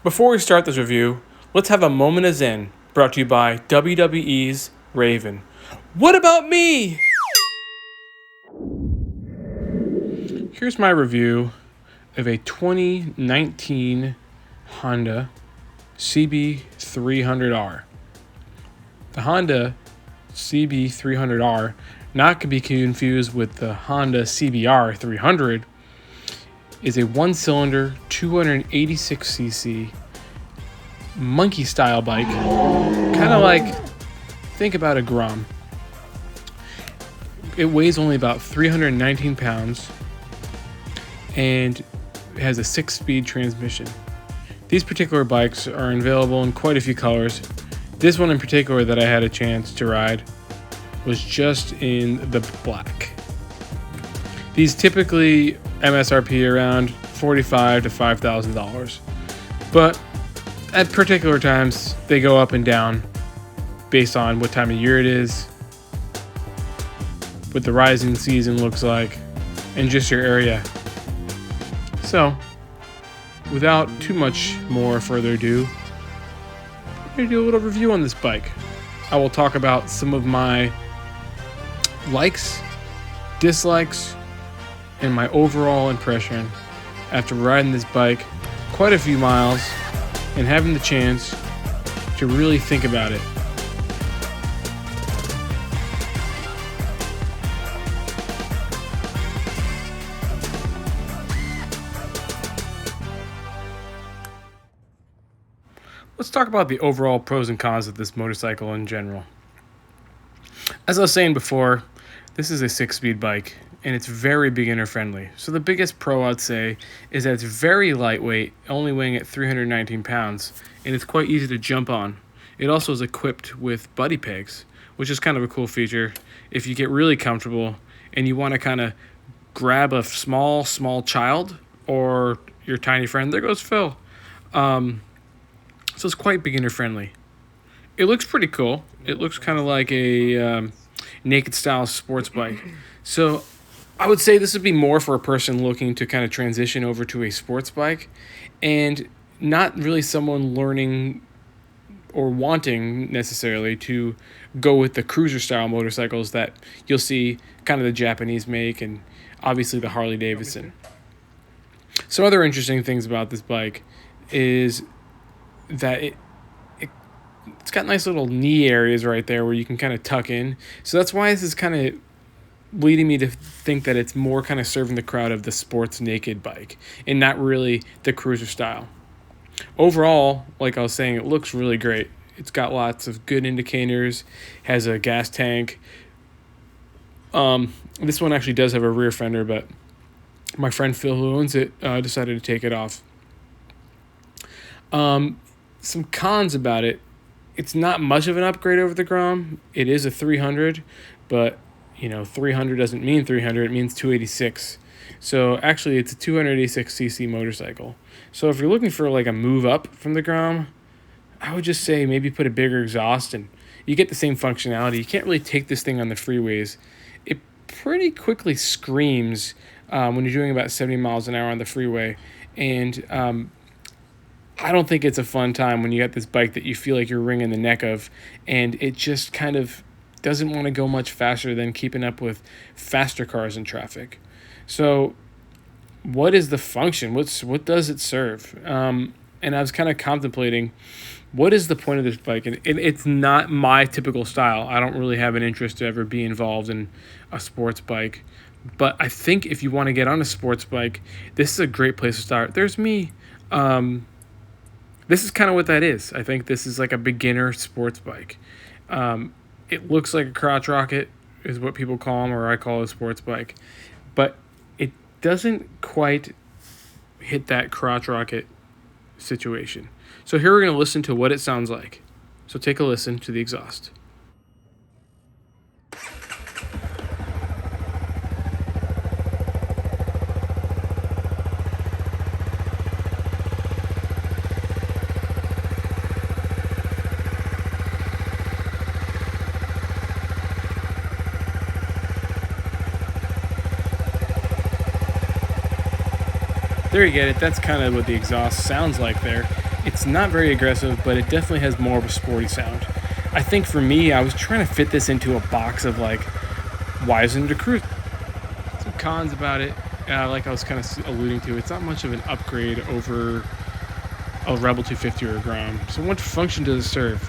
Before we start this review, let's have a moment of zen, brought to you by WWE's Raven. What about me? Here's my review of a 2019 Honda CB300r. The Honda CB300r, not to be confused with the Honda CBR 300, is a one-cylinder 286cc monkey style bike, kind of like, think about a Grom. It weighs only about 319 pounds and has a 6-speed transmission. These particular bikes are available in quite a few colors. This one in particular that I had a chance to ride was just in the black. These typically MSRP around $45,000 to $5,000, but at particular times they go up and down based on what time of year it is, what the rising season looks like, and just your area. So, without too much more further ado, I'm going to do a little review on this bike. I will talk about some of my likes, dislikes, and my overall impression after riding this bike quite a few miles and having the chance to really think about it. Let's talk about the overall pros and cons of this motorcycle in general. As I was saying before, this is a 6-speed bike and it's very beginner friendly. So the biggest pro I'd say is that it's very lightweight, only weighing at 319 pounds, and it's quite easy to jump on. It also is equipped with buddy pegs, which is kind of a cool feature. If you get really comfortable and you want to kind of grab a small child or your tiny friend, there goes Phil. So it's quite beginner friendly. It looks pretty cool. It looks kind of like a naked style sports bike. So I would say this would be more for a person looking to kind of transition over to a sports bike and not really someone learning or wanting necessarily to go with the cruiser style motorcycles that you'll see kind of the Japanese make and obviously the Harley Davidson. Some other interesting things about this bike is that it's got nice little knee areas right there where you can kind of tuck in. So that's why this is kind of leading me to think that it's more kind of serving the crowd of the sports naked bike and not really the cruiser style. Overall, like I was saying, it looks really great. It's got lots of good indicators, has a gas tank. This one actually does have a rear fender, but my friend Phil, who owns it, decided to take it off. Some cons about it: it's not much of an upgrade over the Grom. It is a 300, but 300 doesn't mean 300, it means 286. So actually it's a 286cc motorcycle. So if you're looking for like a move up from the Grom, I would just say maybe put a bigger exhaust and you get the same functionality. You can't really take this thing on the freeways. It pretty quickly screams when you're doing about 70 miles an hour on the freeway. And I don't think it's a fun time when you got this bike that you feel like you're wringing the neck of, and it just kind of doesn't want to go much faster than keeping up with faster cars in traffic. So what is the function? What does it serve? And I was kind of contemplating, what is the point of this bike? And it's not my typical style. I don't really have an interest to ever be involved in a sports bike. But I think if you want to get on a sports bike, this is a great place to start. There's me. This is kind of what that is. I think this is like a beginner sports bike. It looks like a crotch rocket is what people call them, or I call it a sports bike. But it doesn't quite hit that crotch rocket situation. So here we're going to listen to what it sounds like. So take a listen to the exhaust. There you get it. That's kind of what the exhaust sounds like there. It's not very aggressive, but it definitely has more of a sporty sound. I think for me, I was trying to fit this into a box of like Wiseman to Cruise. Some cons about it, like I was kind of alluding to, it's not much of an upgrade over a Rebel 250 or a Grom. So what function does it serve?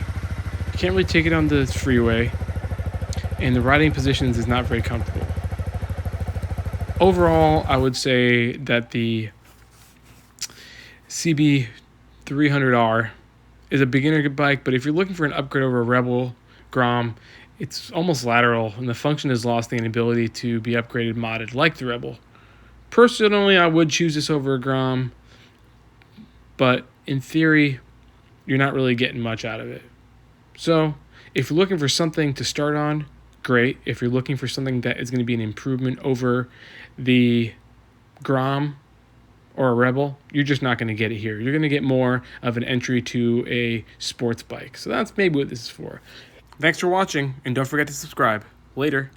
You can't really take it on the freeway, and the riding positions is not very comfortable. Overall, I would say that the CB300r is a beginner bike, but if you're looking for an upgrade over a Rebel Grom, it's almost lateral, and the function has lost the ability to be upgraded modded like the Rebel. Personally, I would choose this over a Grom, but in theory, you're not really getting much out of it. So, if you're looking for something to start on, great. If you're looking for something that is going to be an improvement over the Grom or a Rebel, you're just not going to get it here. You're going to get more of an entry to a sports bike. So that's maybe what this is for. Thanks for watching, and don't forget to subscribe. Later.